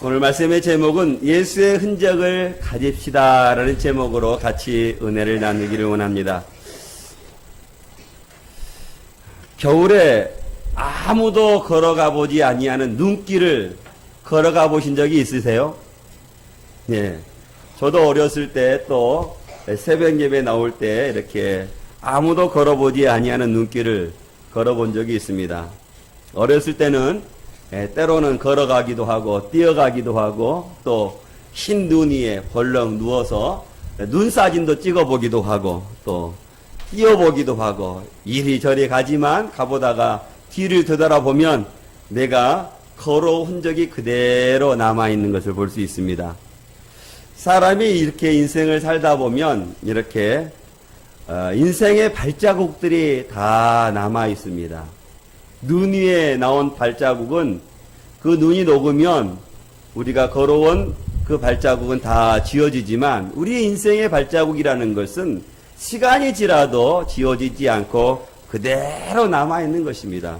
오늘 말씀의 제목은 예수의 흔적을 가집시다 라는 제목으로 같이 은혜를 나누기를 원합니다. 겨울에 아무도 걸어가 보지 아니하는 눈길을 걸어가 보신 적이 있으세요? 예. 저도 어렸을 때 또 새벽 예배 나올 때 이렇게 아무도 걸어보지 아니하는 눈길을 걸어본 적이 있습니다. 어렸을 때는 때로는 걸어가기도 하고 뛰어가기도 하고 또 흰 눈 위에 벌렁 누워서 눈사진도 찍어보기도 하고 또 뛰어보기도 하고 이리저리 가지만 가보다가 뒤를 되돌아보면 내가 걸어온 흔적이 그대로 남아있는 것을 볼 수 있습니다. 사람이 이렇게 인생을 살다 보면 이렇게 인생의 발자국들이 다 남아 있습니다. 눈 위에 나온 발자국은 그 눈이 녹으면 우리가 걸어온 그 발자국은 다 지워지지만 우리 인생의 발자국이라는 것은 시간이 지나도 지워지지 않고 그대로 남아 있는 것입니다.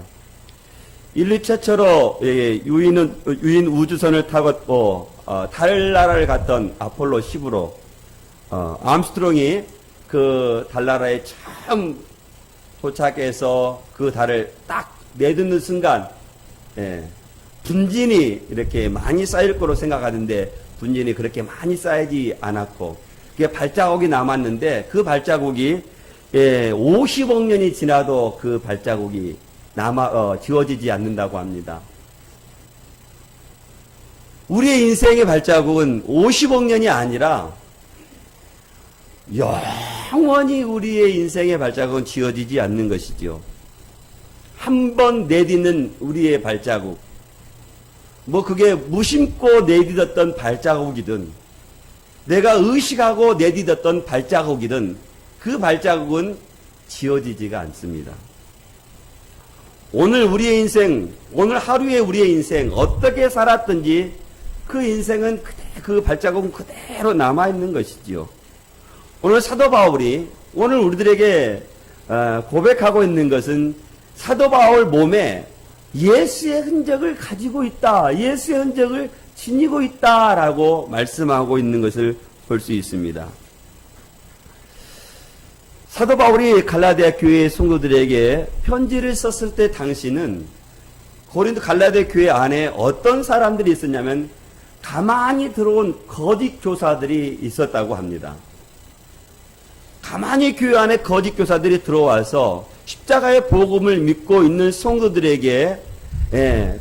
인류 최초로 유인 우주선을 타고 달나라를 갔던 아폴로 10으로 암스트롱이 그 달나라에 처음 도착해서 그 달을 딱 내딛는 순간 분진이 이렇게 많이 쌓일 거로 생각하는데 분진이 그렇게 많이 쌓이지 않았고 그게 발자국이 남았는데 그 발자국이 50억 년이 지나도 그 발자국이 지워지지 않는다고 합니다. 우리의 인생의 발자국은 50억 년이 아니라 영원히 우리의 인생의 발자국은 지워지지 않는 것이죠. 한 번 내딛는 우리의 발자국, 그게 무심코 내딛었던 발자국이든 내가 의식하고 내딛었던 발자국이든 그 발자국은 지워지지가 않습니다. 오늘 우리의 인생, 오늘 하루의 우리의 인생 어떻게 살았든지 그 인생은 그 발자국은 그대로 남아있는 것이지요. 오늘 사도 바울이 오늘 우리들에게 고백하고 있는 것은 사도 바울 몸에 예수의 흔적을 가지고 있다, 예수의 흔적을 지니고 있다라고 말씀하고 있는 것을 볼 수 있습니다. 사도 바울이 갈라디아 교회 성도들에게 편지를 썼을 때 당시는 고린도 갈라디아 교회 안에 어떤 사람들이 있었냐면 가만히 들어온 거짓 교사들이 있었다고 합니다. 가만히 교회 안에 거짓 교사들이 들어와서 십자가의 복음을 믿고 있는 성도들에게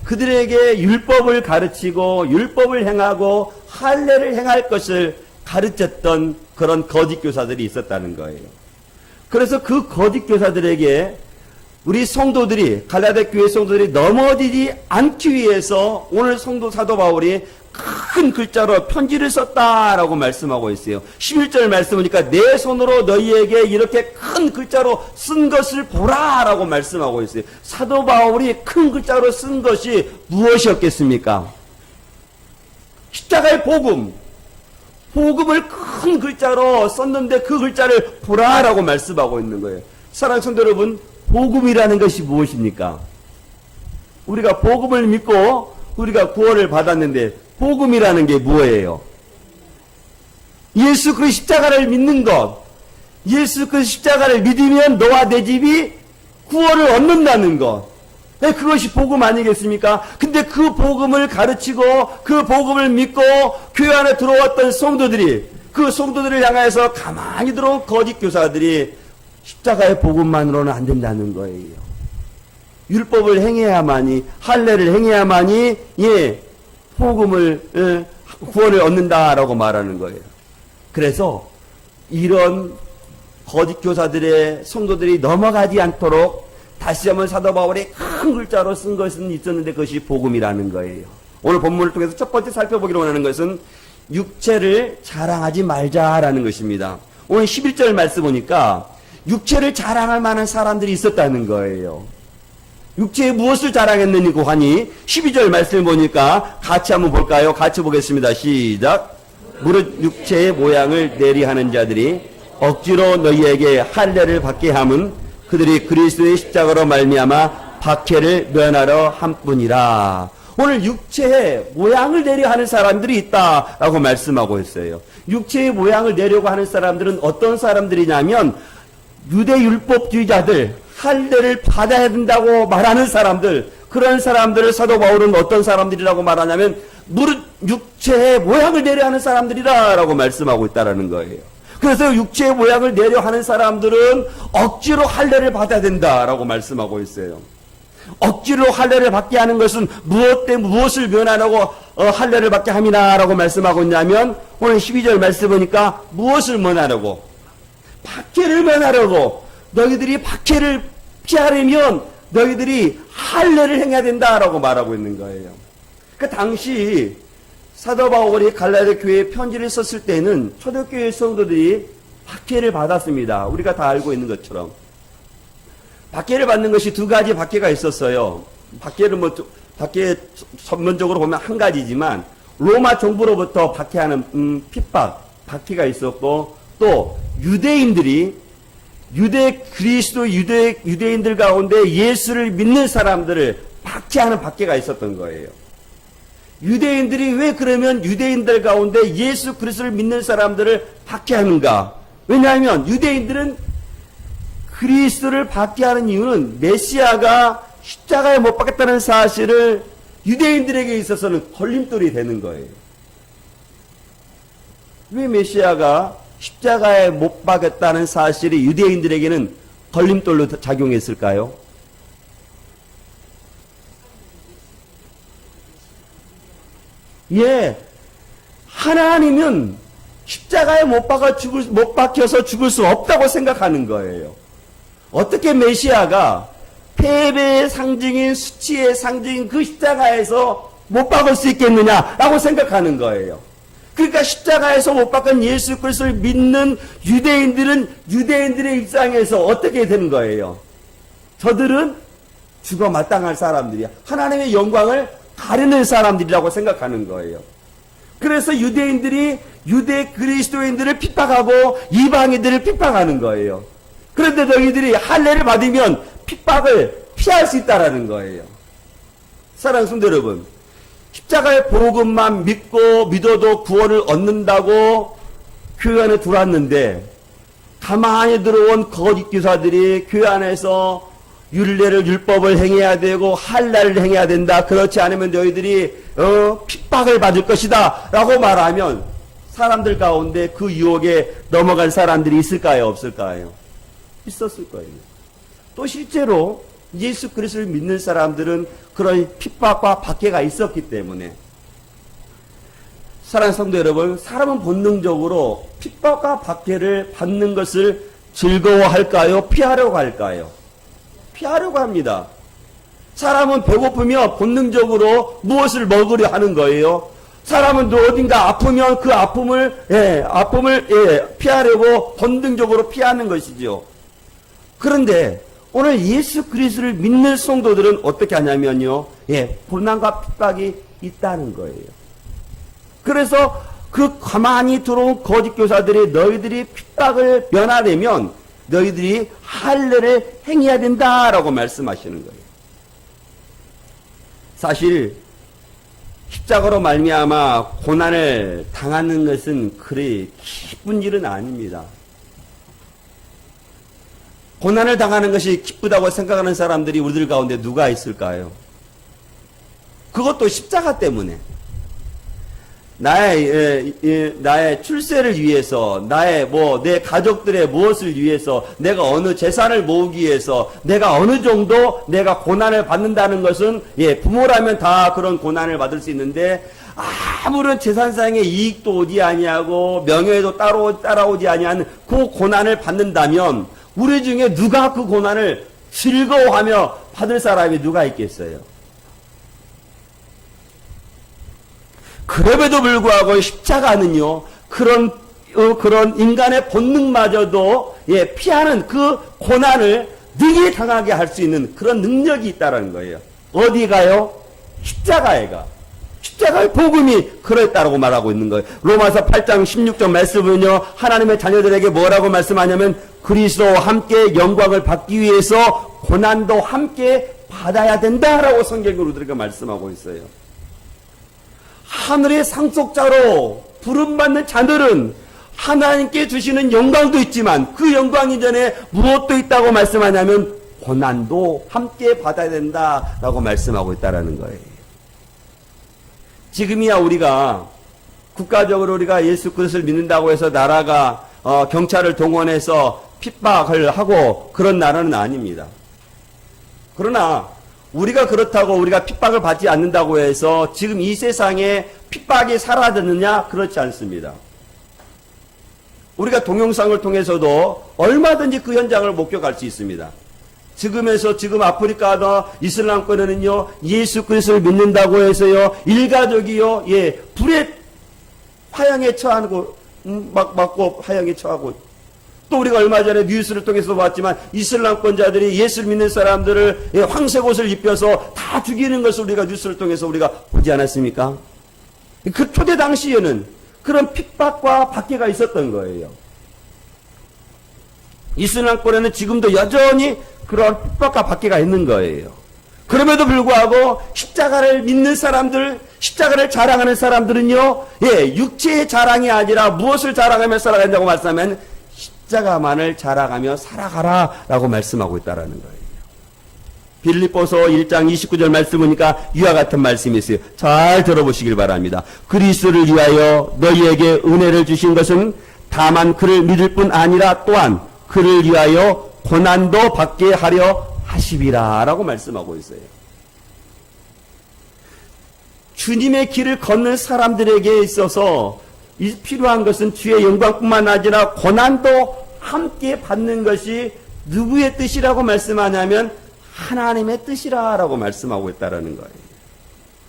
그들에게 율법을 가르치고 율법을 행하고 할례를 행할 것을 가르쳤던 그런 거짓 교사들이 있었다는 거예요. 그래서 그 거짓 교사들에게 우리 성도들이 갈라디아 교회 성도들이 넘어지지 않기 위해서 오늘 성도 사도 바울이 큰 글자로 편지를 썼다라고 말씀하고 있어요. 11절 말씀 보니까 내 손으로 너희에게 이렇게 큰 글자로 쓴 것을 보라라고 말씀하고 있어요. 사도 바울이 큰 글자로 쓴 것이 무엇이었겠습니까? 십자가의 복음을 큰 글자로 썼는데 그 글자를 보라라고 말씀하고 있는 거예요. 사랑하는 성도 여러분, 복음이라는 것이 무엇입니까? 우리가 복음을 믿고 우리가 구원을 받았는데 복음이라는 게 뭐예요? 예수 그리스도 십자가를 믿는 것, 예수 그리스도 십자가를 믿으면 너와 내 집이 구원을 얻는다는 것, 그것이 복음 아니겠습니까? 근데 그 복음을 가르치고 그 복음을 믿고 교회 안에 들어왔던 성도들이, 그 성도들을 향해서 가만히 들어온 거짓 교사들이 십자가의 복음만으로는 안 된다는 거예요. 율법을 행해야만이, 할례를 행해야만이 복음을 구원을 얻는다라고 말하는 거예요. 그래서 이런 거짓 교사들의 성도들이 넘어가지 않도록 다시 한번 사도 바울이 큰 글자로 쓴 것은 있었는데 그것이 복음이라는 거예요. 오늘 본문을 통해서 첫 번째 살펴보기로 원하는 것은 육체를 자랑하지 말자라는 것입니다. 오늘 11절 말씀 보니까 육체를 자랑할 만한 사람들이 있었다는 거예요. 육체에 무엇을 자랑했느냐고 하니 12절 말씀을 보니까 같이 한번 볼까요? 같이 보겠습니다. 시작. 무릇 육체의 모양을 내리하는 자들이 억지로 너희에게 할례를 받게 함은 그들이 그리스도의 십자가로 말미암아 박해를 면하려 함뿐이라. 오늘 육체의 모양을 내려 하는 사람들이 있다라고 말씀하고 있어요. 육체의 모양을 내려고 하는 사람들은 어떤 사람들이냐면 유대율법주의자들, 할례를 받아야 된다고 말하는 사람들, 그런 사람들을 사도 바울은 어떤 사람들이라고 말하냐면 무릇 육체의 모양을 내려 하는 사람들이라고 말씀하고 있다라는 거예요. 그래서 육체의 모양을 내려 하는 사람들은 억지로 할례를 받아야 된다라고 말씀하고 있어요. 억지로 할례를 받게 하는 것은 무엇을 면하라고 할례를 받게 함이나라고 말씀하고 있냐면 오늘 12절 말씀 보니까 무엇을 면하라고? 박해를 면하라고. 너희들이 박해를 피하려면 너희들이 할례를 행해야 된다라고 말하고 있는 거예요. 그 당시 사도 바울이 갈라디아 교회에 편지를 썼을 때는 초대교회 성도들이 박해를 받았습니다. 우리가 다 알고 있는 것처럼. 박해를 받는 것이 두 가지 박해가 있었어요. 박해 전문적으로 보면 한 가지지만 로마 정부로부터 박해하는 핍박, 박해가 있었고 또 유대인들이 유대인들 가운데 예수를 믿는 사람들을 박해하는 박해가 있었던 거예요. 유대인들이 왜 그러면 유대인들 가운데 예수 그리스도를 믿는 사람들을 박해하는가? 왜냐하면 유대인들은 그리스도를 박해하는 이유는 메시아가 십자가에 못 박혔다는 사실을 유대인들에게 있어서는 걸림돌이 되는 거예요. 왜 메시아가 십자가에 못 박혔다는 사실이 유대인들에게는 걸림돌로 작용했을까요? 예, 하나님은 십자가에 못 박혀서 죽을 수 없다고 생각하는 거예요. 어떻게 메시아가 패배의 상징인 수치의 상징인 그 십자가에서 못 박을 수 있겠느냐라고 생각하는 거예요. 그러니까 십자가에서 못 박은 예수 그리스도를 믿는 유대인들은 유대인들의 입장에서 어떻게 되는 거예요? 저들은 죽어 마땅할 사람들이야. 하나님의 영광을 가리는 사람들이라고 생각하는 거예요. 그래서 유대인들이 유대 그리스도인들을 핍박하고 이방인들을 핍박하는 거예요. 그런데 너희들이 할례를 받으면 핍박을 피할 수 있다라는 거예요. 사랑하는 성도 여러분, 십자가의 복음만 믿어도 구원을 얻는다고 교회 안에 들어왔는데 가만히 들어온 거짓 교사들이 교회 안에서 율법을 행해야 되고 할례를 행해야 된다. 그렇지 않으면 너희들이 핍박을 받을 것이다 라고 말하면 사람들 가운데 그 유혹에 넘어간 사람들이 있을까요? 없을까요? 있었을 거예요. 또 실제로 예수 그리스도를 믿는 사람들은 그런 핍박과 박해가 있었기 때문에 사랑하는 성도 여러분, 사람은 본능적으로 핍박과 박해를 받는 것을 즐거워할까요? 피하려고 할까요? 피하려고 합니다. 사람은 배고프면 본능적으로 무엇을 먹으려 하는 거예요? 사람은 또 어딘가 아프면 그 아픔을 피하려고 본능적으로 피하는 것이죠. 그런데 오늘 예수 그리스도를 믿는 성도들은 어떻게 하냐면요. 고난과 핍박이 있다는 거예요. 그래서 그 가만히 들어온 거짓 교사들이 너희들이 핍박을 면하려면 너희들이 할례를 행해야 된다라고 말씀하시는 거예요. 사실 십자가로 말미암아 고난을 당하는 것은 그리 기쁜 일은 아닙니다. 고난을 당하는 것이 기쁘다고 생각하는 사람들이 우리들 가운데 누가 있을까요? 그것도 십자가 때문에. 나의 출세를 위해서, 내 가족들의 무엇을 위해서, 내가 어느 재산을 모으기 위해서, 내가 어느 정도 내가 고난을 받는다는 것은, 부모라면 다 그런 고난을 받을 수 있는데, 아무런 재산상의 이익도 오지 아니하고, 명예도 따라오지 아니하는 그 고난을 받는다면, 우리 중에 누가 그 고난을 즐거워하며 받을 사람이 누가 있겠어요? 그럼에도 불구하고 십자가는요, 그런 인간의 본능마저도, 피하는 그 고난을 능히 당하게 할 수 있는 그런 능력이 있다는 거예요. 어디가요? 십자가의 복음이 그랬다라고 말하고 있는 거예요. 로마서 8장 16절 말씀은요, 하나님의 자녀들에게 뭐라고 말씀하냐면, 그리스도와 함께 영광을 받기 위해서 고난도 함께 받아야 된다라고 성경으로 우리가 말씀하고 있어요. 하늘의 상속자로 부름받는 자들은 하나님께 주시는 영광도 있지만 그 영광 이전에 무엇도 있다고 말씀하냐면 고난도 함께 받아야 된다라고 말씀하고 있다라는 거예요. 지금이야 우리가 국가적으로 우리가 예수 그리스도를 믿는다고 해서 나라가 경찰을 동원해서 핍박을 하고 그런 나라는 아닙니다. 그러나 우리가 그렇다고 우리가 핍박을 받지 않는다고 해서 지금 이 세상에 핍박이 사라졌느냐? 그렇지 않습니다. 우리가 동영상을 통해서도 얼마든지 그 현장을 목격할 수 있습니다. 지금 아프리카나 이슬람권에는요, 예수 그리스도를 믿는다고 해서요, 일가족이요, 불에 화양에 처하고, 맞고 화양에 처하고, 또 우리가 얼마 전에 뉴스를 통해서 봤지만 이슬람권자들이 예수를 믿는 사람들을 황색 옷을 입혀서 다 죽이는 것을 우리가 뉴스를 통해서 우리가 보지 않았습니까? 그 초대 당시에는 그런 핍박과 박해가 있었던 거예요. 이슬람권에는 지금도 여전히 그런 핍박과 박해가 있는 거예요. 그럼에도 불구하고 십자가를 믿는 사람들, 십자가를 자랑하는 사람들은요, 육체의 자랑이 아니라 무엇을 자랑하며 살아간다고 말씀하면 십자가만을 자랑하며 살아가라라고 말씀하고 있다라는 거예요. 빌립보서 1장 29절 말씀 보니까 이와 같은 말씀이 있어요. 잘 들어보시길 바랍니다. 그리스도를 위하여 너희에게 은혜를 주신 것은 다만 그를 믿을 뿐 아니라 또한 그를 위하여 고난도 받게 하려 하시리라 라고 말씀하고 있어요. 주님의 길을 걷는 사람들에게 있어서 필요한 것은 주의 영광뿐만 아니라 고난도 함께 받는 것이 누구의 뜻이라고 말씀하냐면 하나님의 뜻이라고 말씀하고 있다는 거예요.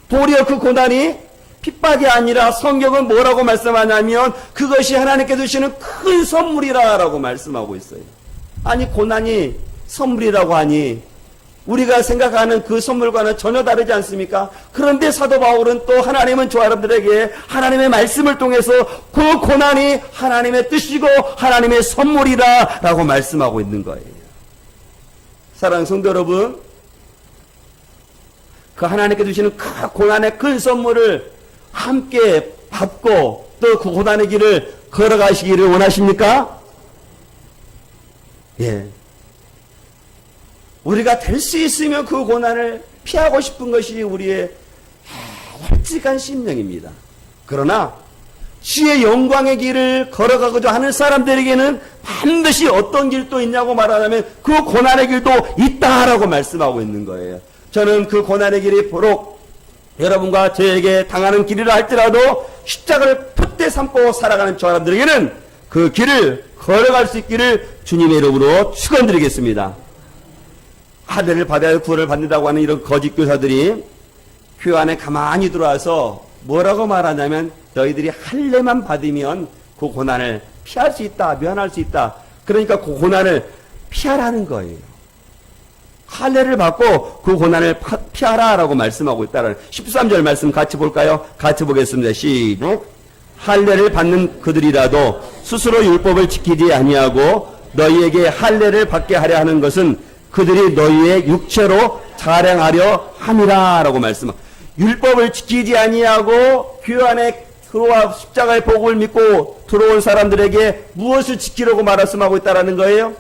도리어 그 고난이 핍박이 아니라 성경은 뭐라고 말씀하냐면 그것이 하나님께 주시는 큰 선물이라고 말씀하고 있어요. 아니 고난이 선물이라고 하니 우리가 생각하는 그 선물과는 전혀 다르지 않습니까? 그런데 사도 바울은 또 하나님은 저 사람들에게 하나님의 말씀을 통해서 그 고난이 하나님의 뜻이고 하나님의 선물이라 라고 말씀하고 있는 거예요. 사랑하는 성도 여러분, 그 하나님께 주시는 그 고난의 큰 선물을 함께 받고 또 그 고난의 길을 걸어가시기를 원하십니까? 예. 우리가 될 수 있으면 그 고난을 피하고 싶은 것이 우리의 솔직한 심령입니다. 그러나 주의 영광의 길을 걸어가고자 하는 사람들에게는 반드시 어떤 길도 있냐고 말하자면 그 고난의 길도 있다라고 말씀하고 있는 거예요. 저는 그 고난의 길이 비록 여러분과 저에게 당하는 길이라 할지라도 십자가를 풋대 삼고 살아가는 저 사람들에게는 그 길을 걸어갈 수 있기를 주님의 이름으로 축원드리겠습니다. 할례를 받아야 구원을 받는다고 하는 이런 거짓 교사들이 교회 안에 가만히 들어와서 뭐라고 말하냐면 너희들이 할례만 받으면 그 고난을 피할 수 있다, 면할 수 있다. 그러니까 그 고난을 피하라는 거예요. 할례를 받고 그 고난을 피하라라고 말씀하고 있다는 13절 말씀 같이 볼까요? 같이 보겠습니다. 시작. 할례를 받는 그들이라도 스스로 율법을 지키지 아니하고 너희에게 할례를 받게 하려 하는 것은 그들이 너희의 육체로 자랑하려 함이라라고 말씀합니다. 율법을 지키지 아니하고 교회 안에 들어와 십자가의 복음을 믿고 들어온 사람들에게 무엇을 지키려고 말씀하고 있다라는 거예요?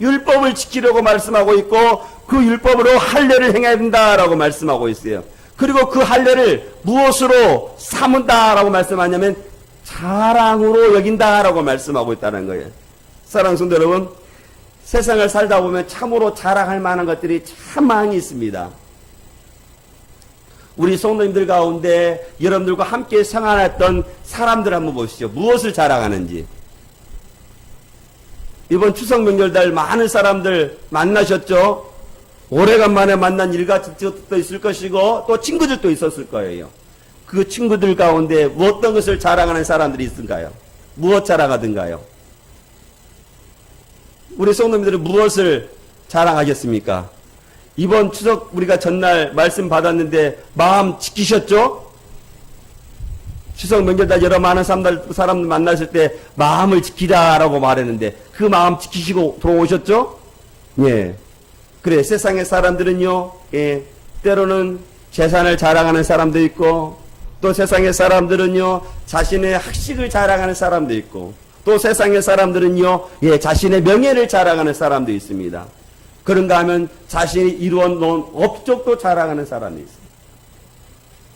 율법을 지키려고 말씀하고 있고 그 율법으로 할례를 행해야 된다라고 말씀하고 있어요. 그리고 그 할례를 무엇으로 삼은다라고 말씀하냐면 자랑으로 여긴다라고 말씀하고 있다는 거예요. 사랑하는 성도 여러분, 세상을 살다 보면 참으로 자랑할 만한 것들이 참 많이 있습니다. 우리 성도님들 가운데 여러분들과 함께 생활했던 사람들 한번 보시죠. 무엇을 자랑하는지. 이번 추석 명절달 많은 사람들 만나셨죠? 오래간만에 만난 일가족도 있을 것이고 또 친구들도 있었을 거예요. 그 친구들 가운데 어떤 것을 자랑하는 사람들이 있을까요? 무엇 자랑하던가요? 우리 성도님들은 무엇을 자랑하겠습니까? 이번 추석 우리가 전날 말씀 받았는데 마음 지키셨죠? 추석 명절날 여러 많은 사람들 만났을 때 마음을 지키라라고 말했는데 그 마음 지키시고 돌아오셨죠? 예. 그래, 세상의 사람들은요, 때로는 재산을 자랑하는 사람도 있고 또 세상의 사람들은요, 자신의 학식을 자랑하는 사람도 있고, 또 세상의 사람들은요, 자신의 명예를 자랑하는 사람도 있습니다. 그런가 하면 자신이 이루어 놓은 업적도 자랑하는 사람이 있습니다.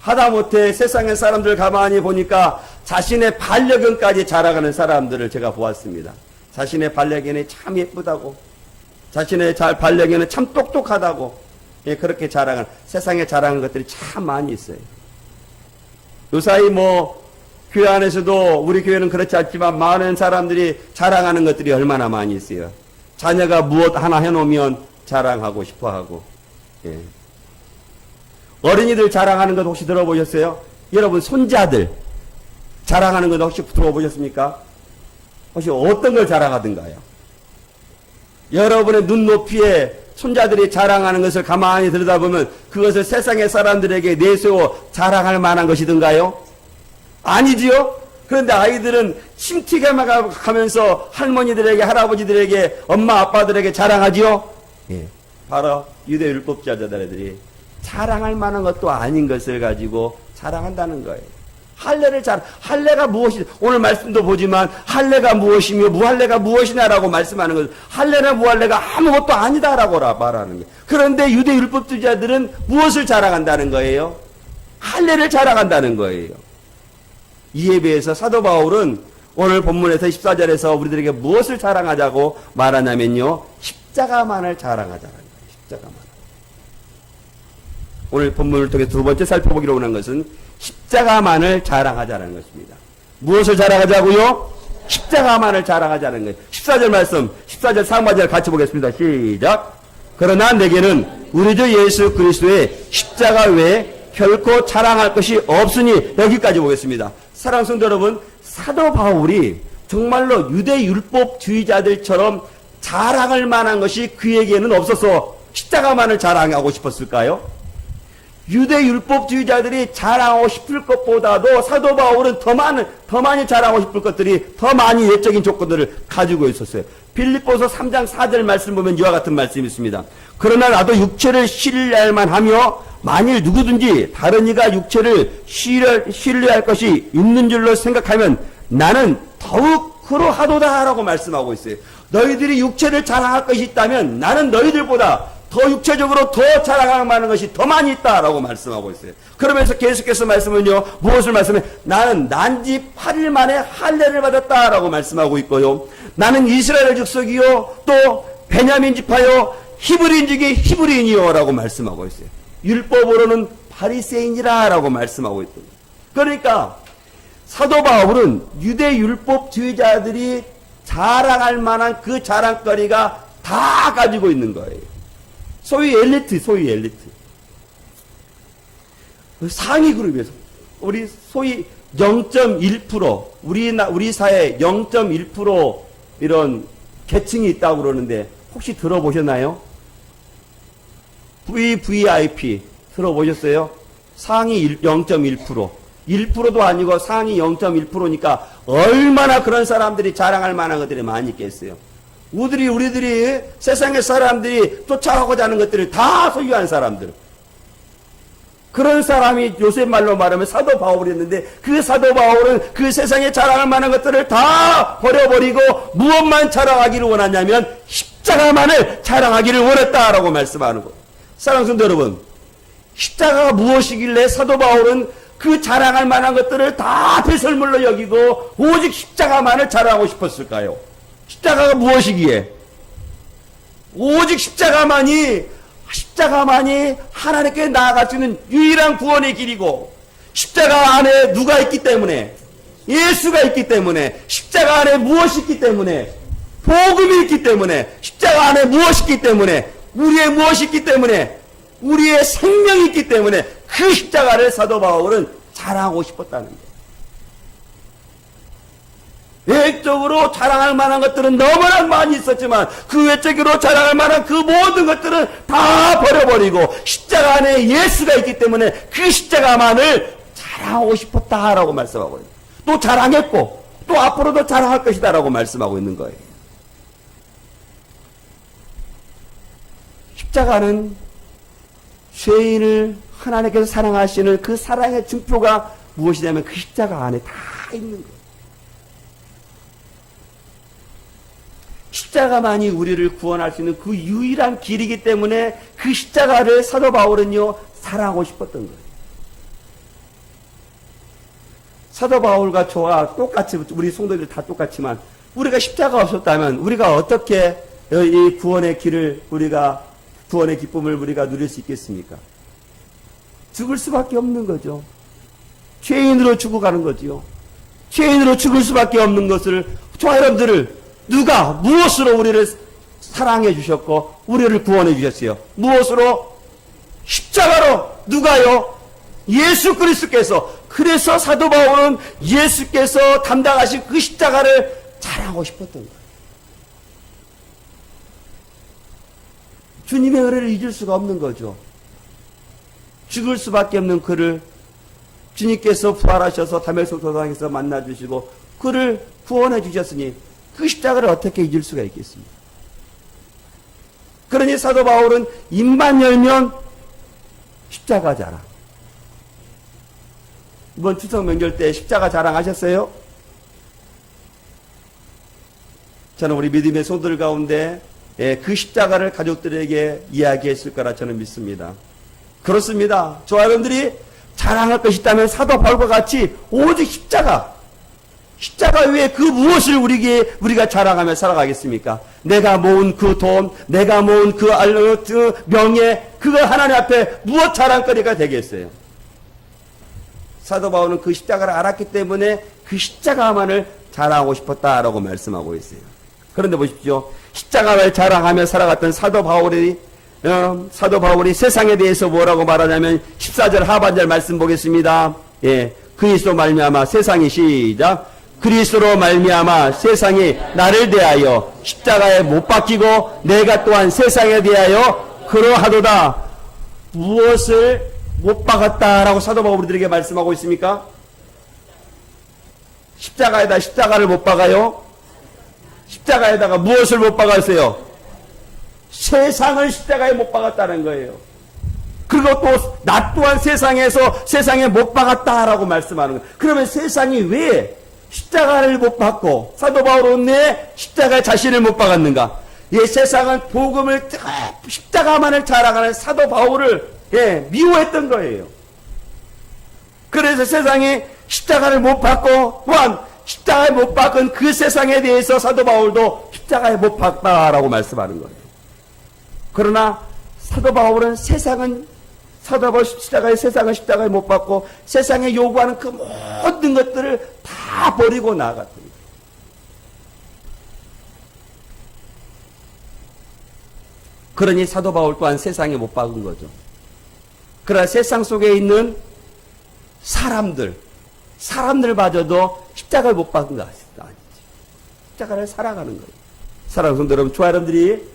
하다못해 세상의 사람들 가만히 보니까 자신의 반려견까지 자랑하는 사람들을 제가 보았습니다. 자신의 반려견이 참 예쁘다고, 자신의 반려견은 참 똑똑하다고, 그렇게 자랑하는, 세상에 자랑하는 것들이 참 많이 있어요. 요사이 교회 안에서도 우리 교회는 그렇지 않지만 많은 사람들이 자랑하는 것들이 얼마나 많이 있어요. 자녀가 무엇 하나 해놓으면 자랑하고 싶어 하고, 어린이들 자랑하는 것 혹시 들어보셨어요? 여러분, 손자들 자랑하는 것 혹시 들어보셨습니까? 혹시 어떤 걸 자랑하던가요? 여러분의 눈높이에 손자들이 자랑하는 것을 가만히 들여다보면 그것을 세상의 사람들에게 내세워 자랑할 만한 것이든가요? 아니지요? 그런데 아이들은 침튀게만 가면서 할머니들에게, 할아버지들에게, 엄마, 아빠들에게 자랑하지요? 바로 유대율법자들이 자랑할 만한 것도 아닌 것을 가지고 자랑한다는 거예요. 할례가 무엇이, 오늘 말씀도 보지만 할례가 무엇이며 무할례가 무엇이냐라고 말씀하는 것은 할례나 무할례가 아무것도 아니다라고 말하는 거예요. 그런데 유대율법주의자들은 무엇을 자랑한다는 거예요? 할례를 자랑한다는 거예요. 이에 비해서 사도 바울은 오늘 본문에서 14절에서 우리들에게 무엇을 자랑하자고 말하냐면요, 십자가만을 자랑하자는 거예요. 십자가만. 오늘 본문을 통해 두 번째 살펴보기로 원한 것은 십자가만을 자랑하자는 것입니다. 무엇을 자랑하자고요? 십자가만을 자랑하자는 거예요. 14절 말씀, 14절 상반절 같이 보겠습니다. 시작. 그러나 내게는 우리 주 예수 그리스도의 십자가 외에 결코 자랑할 것이 없으니, 여기까지 보겠습니다. 사랑하는 성도 여러분, 사도 바울이 정말로 유대율법주의자들처럼 자랑할 만한 것이 그에게는 없어서 십자가만을 자랑하고 싶었을까요? 유대율법주의자들이 자랑하고 싶을 것보다도 사도 바울은 더 많이 자랑하고 싶을 것들이 더 많이 예적인 조건들을 가지고 있었어요. 빌립보서 3장 4절 말씀 보면 이와 같은 말씀이 있습니다. 그러나 나도 육체를 신뢰할 만하며 만일 누구든지 다른 이가 육체를 신뢰할 것이 있는 줄로 생각하면 나는 더욱 그러하도다라고 말씀하고 있어요. 너희들이 육체를 자랑할 것이 있다면 나는 너희들보다 더 육체적으로 더 자랑할 만한 것이 더 많이 있다라고 말씀하고 있어요. 그러면서 계속해서 말씀은요, 무엇을 말씀해? 나는 난지 8일 만에 할례를 받았다라고 말씀하고 있고요. 나는 이스라엘 족속이요, 또 베냐민 지파요, 히브리인중에 히브리인이요라고 말씀하고 있어요. 율법으로는 바리새인이라라고 말씀하고 있거든요. 그러니까 사도 바울은 유대 율법주의자들이 자랑할 만한 그 자랑거리가 다 가지고 있는 거예요. 소위 엘리트. 상위 그룹에서 우리 소위 0.1% 우리 사회 0.1% 이런 계층이 있다고 그러는데 혹시 들어보셨나요? VVIP 들어보셨어요? 상위 0.1%. 1%도 아니고 상위 0.1%니까 얼마나 그런 사람들이 자랑할 만한 것들이 많이 있겠어요. 우리들이 세상의 사람들이 쫓아가고자 하는 것들을 다 소유한 사람들. 그런 사람이 요새 말로 말하면 사도 바울이었는데 그 사도 바울은 그 세상에 자랑할 만한 것들을 다 버려버리고 무엇만 자랑하기를 원하냐면 십자가만을 자랑하기를 원했다라고 말씀하는 거예요. 사랑하는 성도 여러분, 십자가가 무엇이길래 사도 바울은 그 자랑할 만한 것들을 다 배설물로 여기고 오직 십자가만을 자랑하고 싶었을까요? 십자가가 무엇이기에? 오직 십자가만이 하나님께 나아갈 수 있는 유일한 구원의 길이고, 십자가 안에 누가 있기 때문에, 예수가 있기 때문에, 십자가 안에 무엇이 있기 때문에, 복음이 있기 때문에, 십자가 안에 무엇이 있기 때문에, 우리의 무엇이 있기 때문에, 우리의 생명이 있기 때문에 그 십자가를 사도 바울은 자랑하고 싶었다는 거예요. 외적으로 자랑할 만한 것들은 너무나 많이 있었지만 그 외적으로 자랑할 만한 그 모든 것들은 다 버려버리고 십자가 안에 예수가 있기 때문에 그 십자가만을 자랑하고 싶었다라고 말씀하고 있는, 또 자랑했고 또 앞으로도 자랑할 것이다라고 말씀하고 있는 거예요. 십자가는 죄인을 하나님께서 사랑하시는 그 사랑의 증표가 무엇이냐면 그 십자가 안에 다 있는 거예요. 십자가만이 우리를 구원할 수 있는 그 유일한 길이기 때문에 그 십자가를 사도 바울은요, 사랑하고 싶었던 거예요. 사도 바울과 저와 똑같이, 우리 성도들 다 똑같지만, 우리가 십자가 없었다면, 우리가 어떻게 이 구원의 길을, 구원의 기쁨을 우리가 누릴 수 있겠습니까? 죽을 수밖에 없는 거죠. 죄인으로 죽어가는 거지요. 죄인으로 죽을 수밖에 없는 것을, 저와 여러분들을 누가, 무엇으로 우리를 사랑해 주셨고, 우리를 구원해 주셨어요? 무엇으로? 십자가로. 누가요? 예수 그리스도께서. 그래서 사도 바울은 예수께서 담당하신 그 십자가를 자랑하고 싶었던 거예요. 주님의 은혜를 잊을 수가 없는 거죠. 죽을 수밖에 없는 그를 주님께서 부활하셔서 다메섹 도상에서 만나주시고 그를 구원해 주셨으니 그 십자가를 어떻게 잊을 수가 있겠습니까? 그러니 사도 바울은 입만 열면 십자가 자랑. 이번 추석 명절 때 십자가 자랑하셨어요? 저는 우리 믿음의 성도들 가운데 그 십자가를 가족들에게 이야기했을 거라 저는 믿습니다. 그렇습니다. 저와 여러분들이 자랑할 것이 있다면 사도 바울과 같이 오직 십자가 외에 그 무엇을 우리가 자랑하며 살아가겠습니까? 내가 모은 그 돈, 내가 모은 그 명예, 그걸 하나님 앞에 무엇 자랑거리가 되겠어요? 사도 바울은 그 십자가를 알았기 때문에 그 십자가만을 자랑하고 싶었다라고 말씀하고 있어요. 그런데 보십시오. 십자가를 자랑하며 살아갔던 사도 바울이 세상에 대해서 뭐라고 말하냐면 14절 하반절 말씀 보겠습니다. 그리스도로 말미암아 세상이 시작. 그리스도로 말미암아 세상이 나를 대하여 십자가에 못 박히고 내가 또한 세상에 대하여 그러하도다. 무엇을 못 박았다라고 사도 바울 우리들에게 말씀하고 있습니까? 십자가에다 십자가를 못 박아요. 십자가에다가 무엇을 못 박았어요? 세상을 십자가에 못 박았다는 거예요. 그리고 또 나 또한 세상에 못 박았다라고 말씀하는 거예요. 그러면 세상이 왜 십자가를 못 박고 사도 바울은 왜 십자가에 자신을 못 박았는가? 이 세상은 복음을 십자가만을 자랑하는 사도 바울을 미워했던 거예요. 그래서 세상이 십자가를 못 박고 또한 십자가에 못 박은 그 세상에 대해서 사도 바울도 십자가에 못 박다라고 말씀하는 거예요. 그러나 사도 바울은 십자가에 십자가에 못 박고 세상에 요구하는 그 모든 것들을 다 버리고 나아갔던 거예요. 그러니 사도 바울 또한 세상에 못 박은 거죠. 그러나 세상 속에 있는 사람들마저도 십자가를 못 박은 거 아니지. 십자가를 살아가는 거예요. 사랑하는 성도 여러분, 저와 여러분들이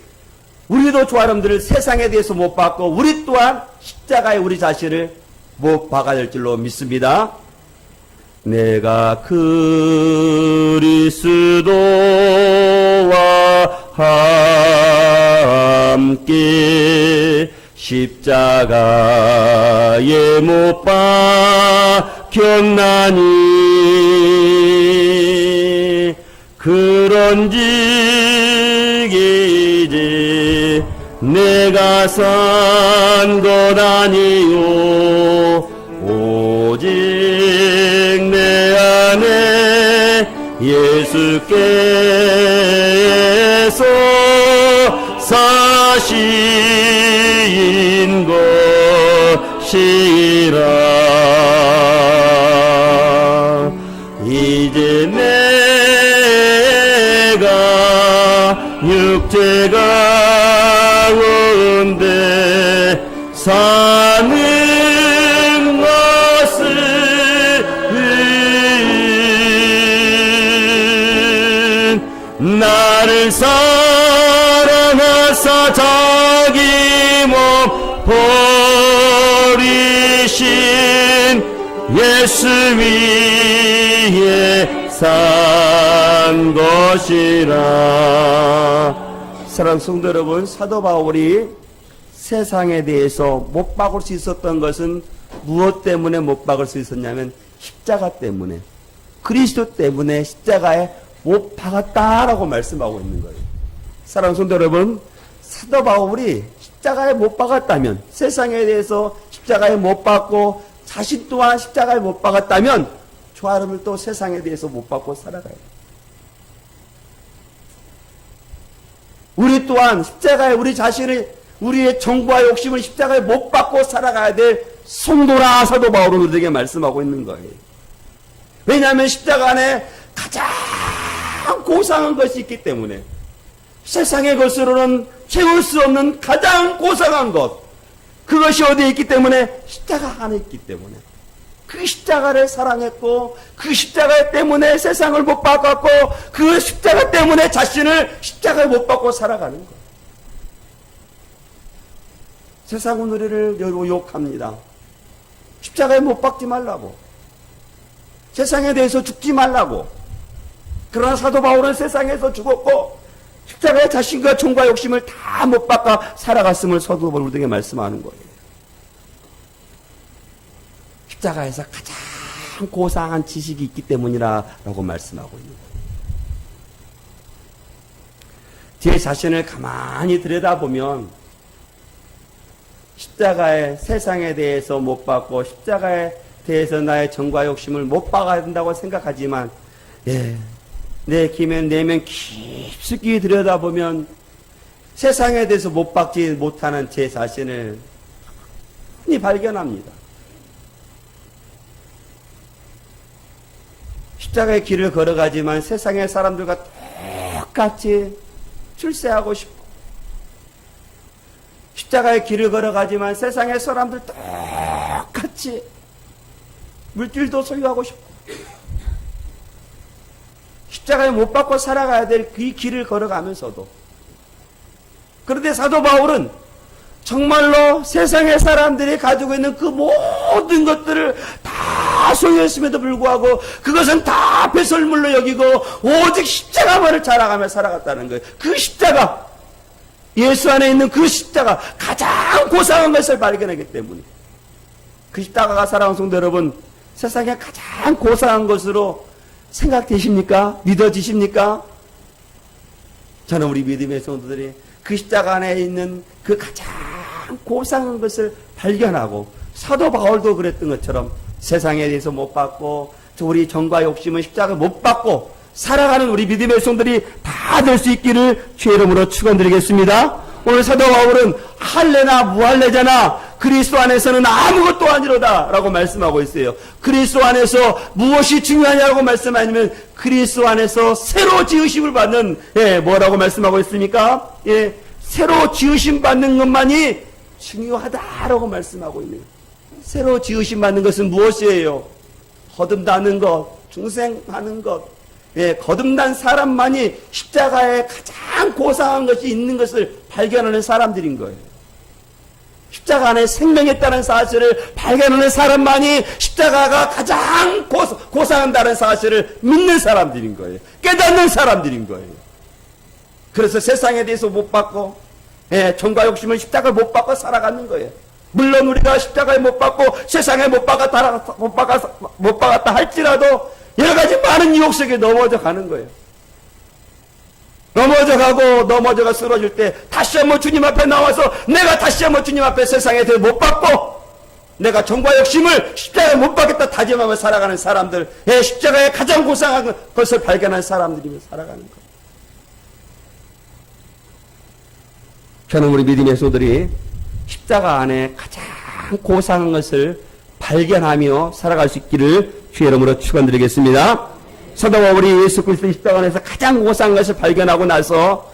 우리도 저와 여러분들을 세상에 대해서 못 박고 우리 또한 십자가에 우리 자신을 못 박아야 될 줄로 믿습니다. 내가 그리스도와 함께 십자가에 못 박혔나니 그런즉 이제 내가 산 것 아니요 오직 내 안에 예수께서 사신 것이라. 이제 내가 육체 가운데 사는 것은 나를 사랑하사 자기 몸 버리신 예수 위에 산 것이라. 사랑하는 성도 여러분, 사도 바울이 세상에 대해서 못 박을 수 있었던 것은 무엇 때문에 못 박을 수 있었냐면 십자가 때문에, 그리스도 때문에 십자가에 못 박았다라고 말씀하고 있는 거예요. 사랑하는 성도 여러분, 사도 바울이 십자가에 못 박았다면, 세상에 대해서 십자가에 못 박고 자신 또한 십자가에 못 박았다면 저 사람을 또 세상에 대해서 못 박고 살아가요. 우리 또한 십자가에 우리 자신을, 우리의 정과 욕심을 십자가에 못 박고 살아가야 될 성도라 사도 바울은 우리에게 말씀하고 있는 거예요. 왜냐하면 십자가 안에 가장 고상한 것이 있기 때문에, 세상의 것으로는 채울 수 없는 가장 고상한 것, 그것이 어디에 있기 때문에? 십자가 안에 있기 때문에. 그 십자가를 사랑했고, 그 십자가 때문에 세상을 못 바꿨고, 그 십자가 때문에 자신을 십자가에 못 박고 살아가는 것. 세상은 우리를 욕합니다. 십자가에 못 박지 말라고, 세상에 대해서 죽지 말라고. 그러나 사도 바울은 세상에서 죽었고 십자가에 자신과 종과 욕심을 다 못 박아 살아갔음을 사도 바울에게 말씀하는 거예요. 십자가에서 가장 고상한 지식이 있기 때문이라고 말씀하고 있는 거예요. 제 자신을 가만히 들여다보면 십자가에 세상에 대해서 못 박고 십자가에 대해서 나의 정과 욕심을 못 박아야 된다고 생각하지만, 내 내면 깊숙이 들여다보면 세상에 대해서 못 박지 못하는 제 자신을 흔히 발견합니다. 십자가의 길을 걸어가지만 세상의 사람들과 똑같이 출세하고 싶고, 십자가의 길을 걸어가지만 세상의 사람들 똑같이 물질도 소유하고 싶고, 십자가에 못 박고 살아가야 될 그 길을 걸어가면서도, 그런데 사도 바울은 정말로 세상의 사람들이 가지고 있는 그 모든 것들을 다 소유했음에도 불구하고 그것은 다 배설물로 여기고 오직 십자가만을 자랑하며 살아갔다는 거예요. 그 십자가, 예수 안에 있는 그 십자가, 가장 고상한 것을 발견하기 때문에. 그 십자가가, 사랑하는 성도 여러분, 세상에 가장 고상한 것으로 생각되십니까? 믿어지십니까? 저는 우리 믿음의 성도들이 그 십자가 안에 있는 그 가장 고상한 것을 발견하고, 사도 바울도 그랬던 것처럼 세상에 대해서 못 받고 우리 정과 욕심은 십자가 못 받고 살아가는 우리 믿음의 성도들이 다 될 수 있기를 주의 이름으로 축원드리겠습니다. 오늘 사도 바울은 할례나 무할례자나 그리스도 안에서는 아무것도 아니로다 라고 말씀하고 있어요. 그리스도 안에서 무엇이 중요하냐고 말씀하시면 그리스도 안에서 새로 지으심을 받는, 뭐라고 말씀하고 있습니까? 새로 지으심 받는 것만이 중요하다라고 말씀하고 있네요. 새로 지으심 받는 것은 무엇이에요? 거듭나는 것, 중생하는 것. 거듭난 사람만이 십자가에 가장 고상한 것이 있는 것을 발견하는 사람들인 거예요. 십자가 안에 생명이 있다는 사실을 발견하는 사람만이 십자가가 가장 고상한다는 사실을 믿는 사람들인 거예요. 깨닫는 사람들인 거예요. 그래서 세상에 대해서 못 받고, 정과 욕심은 십자가를 못 받고 살아가는 거예요. 물론 우리가 십자가에 못 받고 세상에 못 박았다 할지라도 여러 가지 많은 유혹 속에 넘어져 가는 거예요. 넘어져가 쓰러질 때 다시 한번 주님 앞에 나와서 내가 다시 한번 주님 앞에 세상에 대해 못 받고 내가 정과 욕심을 십자가에 못 박겠다 다짐하며 살아가는 사람들, 십자가의 가장 고상한 것을 발견한 사람들이며 살아가는 거예요. 저는 우리 믿음의 소들이 십자가 안에 가장 고상한 것을 발견하며 살아갈 수 있기를 주의 이름으로 축원드리겠습니다. 사도 바울이 예수 그리스도 십자가 안에서 가장 고상한 것을 발견하고 나서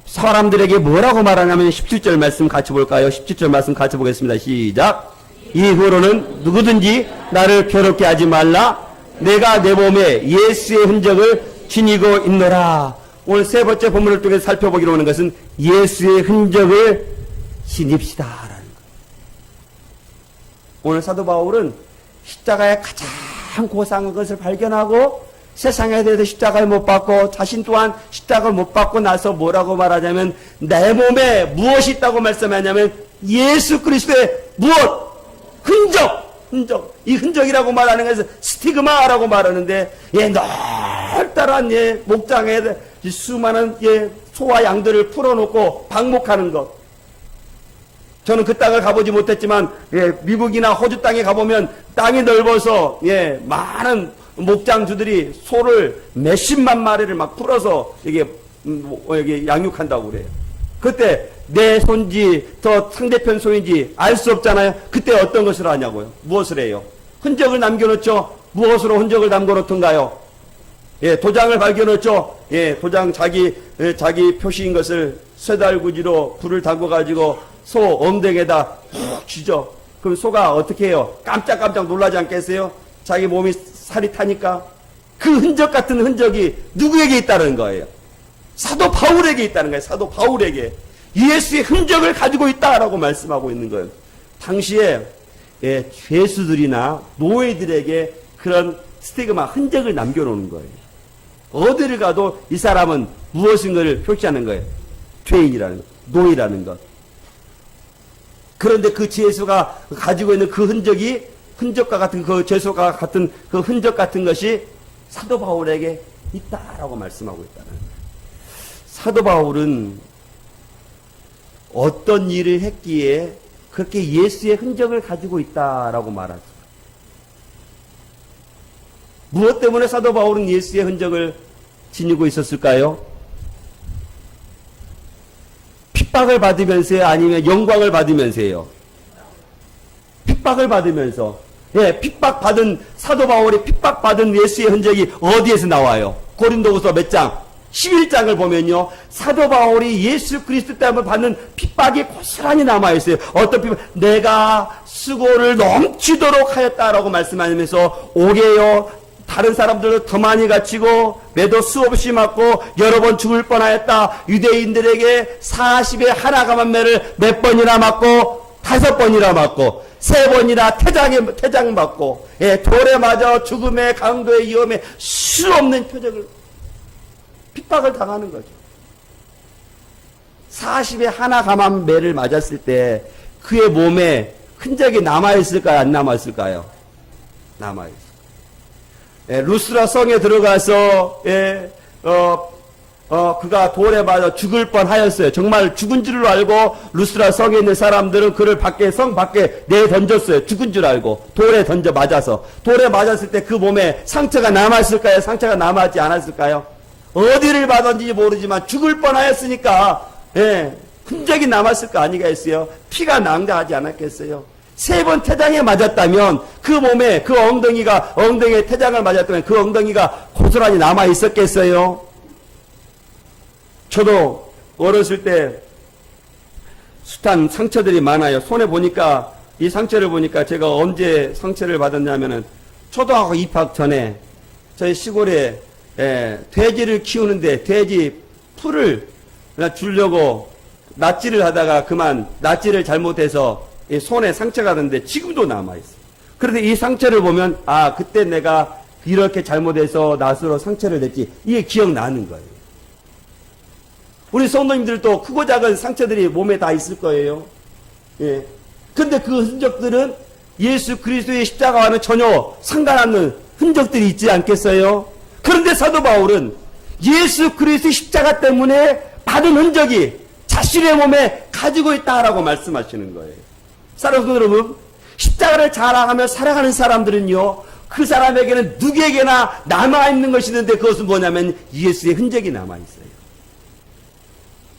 사람들에게 뭐라고 말하냐면 17절 말씀 같이 볼까요? 17절 말씀 같이 보겠습니다. 시작. 이후로는 누구든지 나를 괴롭게 하지 말라. 내가 내 몸에 예수의 흔적을 지니고 있노라. 오늘 세 번째 본문을 통해서 살펴보기로 하는 것은 예수의 흔적을 지닙시다라는 거예요. 오늘 사도 바울은 십자가의 가장 고상한 것을 발견하고 세상에 대해서 십자가를 못 받고 자신 또한 십자가를 못 받고 나서 뭐라고 말하냐면 내 몸에 무엇이 있다고 말씀하냐면 예수 그리스도의 무엇? 흔적! 흔적. 이 흔적이라고 말하는 것은 스티그마라고 말하는데, 넓다란 목장에 수많은 소와 양들을 풀어놓고 방목하는 것. 저는 그 땅을 가보지 못했지만, 미국이나 호주 땅에 가보면 땅이 넓어서, 많은 목장주들이 소를 몇십만 마리를 막 풀어서 이게 양육한다고 그래요. 그때 내 소인지 저 상대편 소인지 알 수 없잖아요. 그때 어떤 것을 하냐고요? 무엇을 해요? 흔적을 남겨놓죠. 무엇으로 흔적을 남겨놓던가요? 도장을 밝혀놓죠. 도장 자기 표시인 것을 쇠달구지로 불을 담궈가지고 소 엉덩이에다 푹 쥐죠. 그럼 소가 어떻게 해요? 깜짝깜짝 놀라지 않겠어요? 자기 몸이 살이 타니까. 그 흔적 같은 흔적이 누구에게 있다는 거예요? 사도 바울에게 있다는 거예요. 사도 바울에게. 예수의 흔적을 가지고 있다라고 말씀하고 있는 거예요. 당시에 죄수들이나 노예들에게 그런 스티그마 흔적을 남겨놓는 거예요. 어디를 가도 이 사람은 무엇인가를 표시하는 거예요. 죄인이라는 것, 노예라는 것. 그런데 그 죄수가 가지고 있는 그 흔적이 흔적과 같은 그 죄수가 같은 그 흔적 같은 것이 사도 바울에게 있다라고 말씀하고 있다는 거예요. 사도 바울은 어떤 일을 했기에 그렇게 예수의 흔적을 가지고 있다라고 말하죠. 무엇 때문에 사도 바울은 예수의 흔적을 지니고 있었을까요? 핍박을 받으면서요? 아니면 영광을 받으면서요? 픽박을 받으면서. 픽박받은 사도 바울이 픽박받은 예수의 흔적이 어디에서 나와요? 고린도후서 몇 장? 11장을 보면요. 사도 바울이 예수 그리스도 때문에 받는 핍박이 고스란히 남아있어요. 어떤 핍박? 내가 수고를 넘치도록 하였다라고 말씀하면서 오게요. 다른 사람들도 더 많이 갇히고 매도 수없이 맞고 여러 번 죽을 뻔하였다. 유대인들에게 40의 하나 가만매를 몇 번이나 맞고 5번이나 맞고 3번이나 태장 맞고 돌에 맞아 죽음의 강도의 위험에 수 없는 표적을 핍박을 당하는 거죠. 40의 하나 가만매를 맞았을 때 그의 몸에 흔적이 남아있을까요? 안 남아있을까요? 남아있어요. 루스라 성에 들어가서 그가 돌에 맞아 죽을 뻔하였어요. 정말 죽은 줄로 알고 루스라 성에 있는 사람들은 그를 성 밖에 내던졌어요. 죽은 줄 알고 돌에 던져 맞아서. 돌에 맞았을 때 그 몸에 상처가 남았을까요? 상처가 남았지 않았을까요? 어디를 받았는지 모르지만 죽을 뻔하였으니까 흔적이 남았을 거 아니겠어요? 피가 낭자하지 않았겠어요? 3번 태장에 맞았다면 그 몸에 그 엉덩이에 태장을 맞았다면 그 엉덩이가 고스란히 남아 있었겠어요? 저도 어렸을 때 숱한 상처들이 많아요. 손에 보니까 이 상처를 보니까 제가 언제 상처를 받았냐면은 초등학교 입학 전에 저희 시골에 돼지를 키우는데 돼지 풀을 주려고 낫지를 하다가 그만 낫지를 잘못해서 손에 상처가 났는데 지금도 남아있어요. 그런데 이 상처를 보면 그때 내가 이렇게 잘못해서 낫으로 상처를 냈지 이게 기억나는 거예요. 우리 성도님들도 크고 작은 상처들이 몸에 다 있을 거예요. 근데 그 흔적들은 예수 그리스도의 십자가와는 전혀 상관없는 흔적들이 있지 않겠어요? 그런데 사도 바울은 예수 그리스도의 십자가 때문에 받은 흔적이 자신의 몸에 가지고 있다라고 말씀하시는 거예요. 사랑하는 여러분, 십자가를 자랑하며 살아가는 사람들은요, 그 사람에게는 누구에게나 남아있는 것이 있는데 그것은 뭐냐면 예수의 흔적이 남아있어요.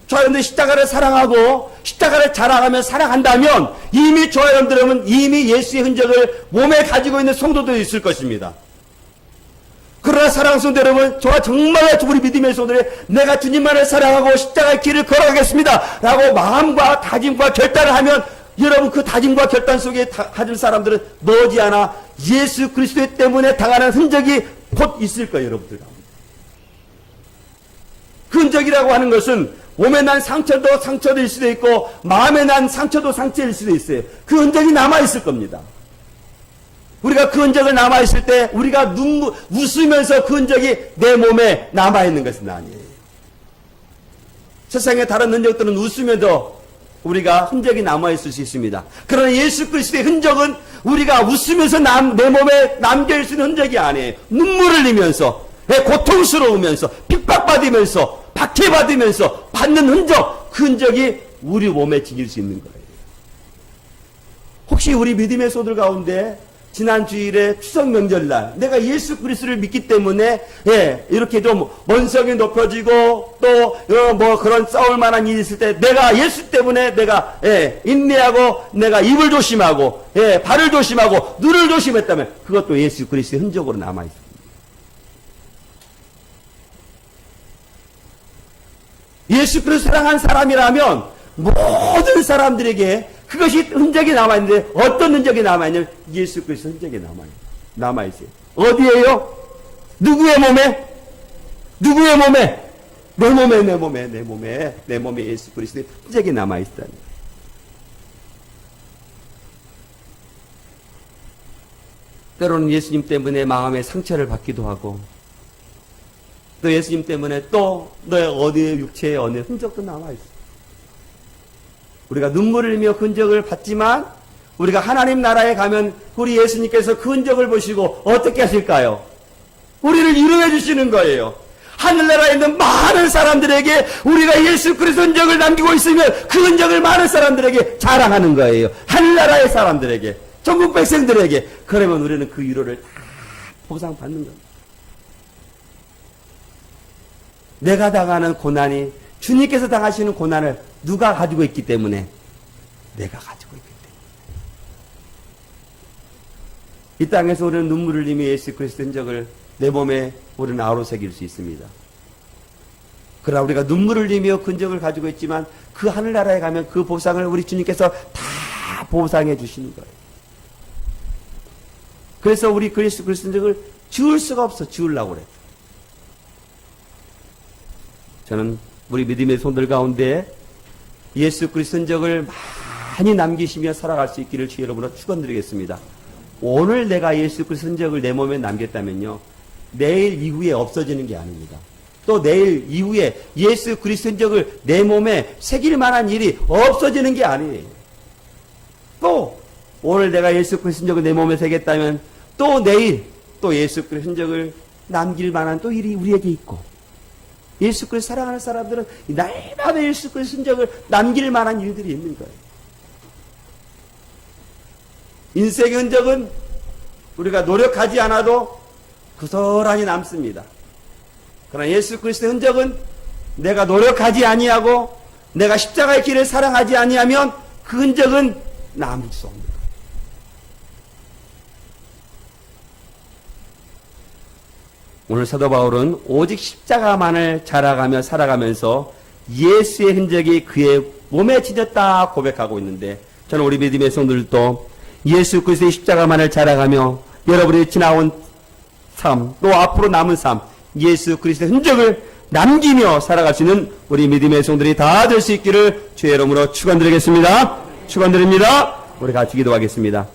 저 여러분들 십자가를 사랑하고 십자가를 자랑하며 살아간다면 이미 저 여러분들은 이미 예수의 흔적을 몸에 가지고 있는 성도들이 있을 것입니다. 그러나 사랑하는 성도 여러분, 저와 정말 우리 믿음의 성도들이 내가 주님만을 사랑하고 십자가의 길을 걸어가겠습니다 라고 마음과 다짐과 결단을 하면 여러분 그 다짐과 결단 속에 가진 사람들은 머지않아 예수 그리스도 때문에 당하는 흔적이 곧 있을 거예요. 여러분들 그 흔적이라고 하는 것은 몸에 난 상처도 상처일 수도 있고 마음에 난 상처도 상처일 수도 있어요. 그 흔적이 남아있을 겁니다. 우리가 그 흔적을 남아있을 때 우리가 웃으면서 그 흔적이 내 몸에 남아있는 것은 아니에요. 세상의 다른 흔적들은 웃으면서 우리가 흔적이 남아있을 수 있습니다. 그러나 예수 그리스도의 흔적은 우리가 웃으면서 내 몸에 남겨있을 수 있는 흔적이 아니에요. 눈물을 흘리면서, 고통스러우면서, 핍박받으면서, 박해받으면서 받는 흔적, 그 흔적이 우리 몸에 지닐 수 있는 거예요. 혹시 우리 믿음의 소들 가운데 지난 주일에 추석 명절날 내가 예수 그리스도를 믿기 때문에 이렇게 좀 원성이 높여지고 또 뭐 그런 싸울 만한 일이 있을 때 내가 예수 때문에 내가 인내하고 내가 입을 조심하고 발을 조심하고 눈을 조심했다면 그것도 예수 그리스도의 흔적으로 남아 있습니다. 예수 그리스도 사랑한 사람이라면 모든 사람들에게 그것이 흔적이 남아있는데 어떤 흔적이 남아있냐면 예수 그리스도 흔적이 남아있어요. 어디에요? 누구의 몸에? 누구의 몸에? 내 몸에 예수 그리스도의 흔적이 남아있다는 거예요. 때로는 예수님 때문에 마음의 상처를 받기도 하고 또 예수님 때문에 또 너의 어디의 육체의 어느 흔적도 남아있어요. 우리가 눈물을 흘리며 그 흔적을 받지만 우리가 하나님 나라에 가면 우리 예수님께서 그 흔적을 보시고 어떻게 하실까요? 우리를 위로해 주시는 거예요. 하늘나라에 있는 많은 사람들에게 우리가 예수 그리스도 흔적을 남기고 있으면 그 흔적을 많은 사람들에게 자랑하는 거예요. 하늘나라의 사람들에게, 전국 백성들에게. 그러면 우리는 그 위로를 다 보상받는 겁니다. 내가 당하는 고난이 주님께서 당하시는 고난을 누가 가지고 있기 때문에? 내가 가지고 있기 때문에. 이 땅에서 우리는 눈물을 흘리며 예수 그리스도의 흔적을 내 몸에 우리는 아우러새길 수 있습니다. 그러나 우리가 눈물을 흘리며 그 흔적을 가지고 있지만 그 하늘나라에 가면 그 보상을 우리 주님께서 다 보상해 주시는 거예요. 그래서 우리 예수 그리스도의 흔적을 지울 수가 없어. 지우려고 그래요. 저는 우리 믿음의 손들 가운데 예수 그리스도 흔적을 많이 남기시며 살아갈 수 있기를 주의 이름으로 축원드리겠습니다. 오늘 내가 예수 그리스도 흔적을 내 몸에 남겼다면요, 내일 이후에 없어지는 게 아닙니다. 또 내일 이후에 예수 그리스도 흔적을 내 몸에 새길 만한 일이 없어지는 게 아니에요. 또 오늘 내가 예수 그리스도 흔적을 내 몸에 새겼다면 또 내일 또 예수 그리스도 흔적을 남길 만한 또 일이 우리에게 있고, 예수 그리스도 사랑하는 사람들은 날마다 예수 그리스도 흔적을 남길 만한 일들이 있는 거예요. 인생의 흔적은 우리가 노력하지 않아도 고스란히 남습니다. 그러나 예수 그리스도의 흔적은 내가 노력하지 아니하고 내가 십자가의 길을 사랑하지 아니하면 그 흔적은 남을 수 없는 거예요. 오늘 사도 바울은 오직 십자가만을 자라가며 살아가면서 예수의 흔적이 그의 몸에 지녔다 고백하고 있는데, 저는 우리 믿음의 성도들도 예수 그리스도의 십자가만을 자라가며 여러분이 지나온 삶, 또 앞으로 남은 삶, 예수 그리스도의 흔적을 남기며 살아갈 수 있는 우리 믿음의 성도들이 다 될 수 있기를 주의 이름으로 축원드리겠습니다. 축원드립니다. 우리 같이 기도하겠습니다.